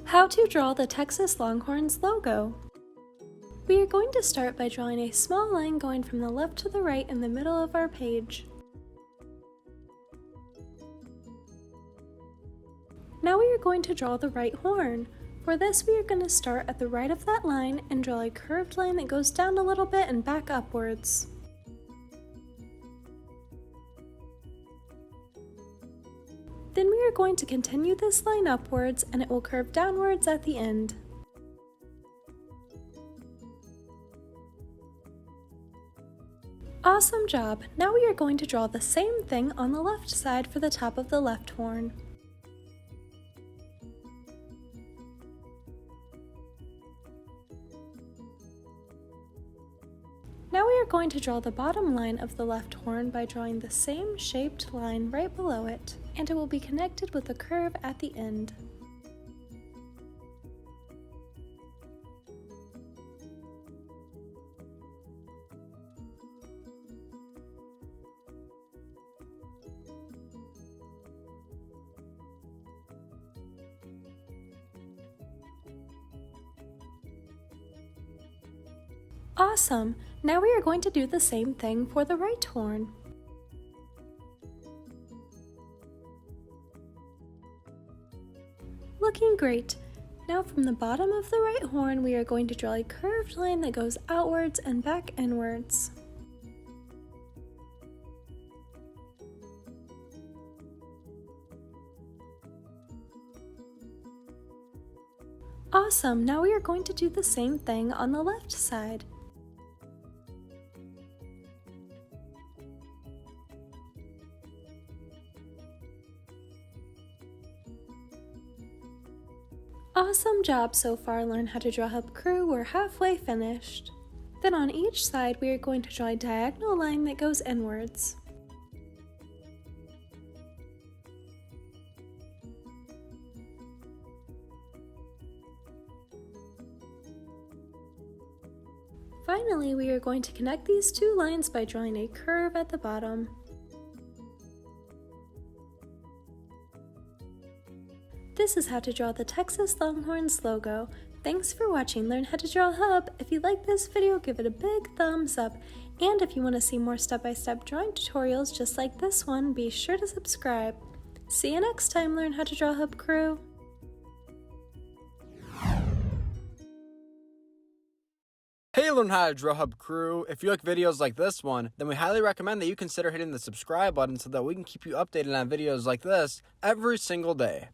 How to draw the Texas Longhorns logo. We are going to start by drawing a small line going from the left to the right in the middle of our page. Now we are going to draw the right horn. For this, we are going to start at the right of that line and draw a curved line that goes down a little bit and back upwards. Then we are going to continue this line upwards and it will curve downwards at the end. Awesome job! Now we are going to draw the same thing on the left side for the top of the left horn. Now we are going to draw the bottom line of the left horn by drawing the same shaped line right below it, and it will be connected with a curve at the end. Awesome! Now we are going to do the same thing for the right horn. Looking great! Now from the bottom of the right horn we are going to draw a curved line that goes outwards and back inwards. Awesome! Now we are going to do the same thing on the left side. Awesome job so far, Learn How to Draw Hub crew, we're halfway finished. Then on each side we are going to draw a diagonal line that goes inwards. Finally, we are going to connect these two lines by drawing a curve at the bottom. This is how to draw the Texas Longhorns logo. Thanks for watching Learn How to Draw Hub. If you like this video, give it a big thumbs up. And if you want to see more step-by-step drawing tutorials just like this one, be sure to subscribe. See you next time, Learn How to Draw Hub crew. Hey Learn How to Draw Hub crew, if you like videos like this one, then we highly recommend that you consider hitting the subscribe button so that we can keep you updated on videos like this every single day.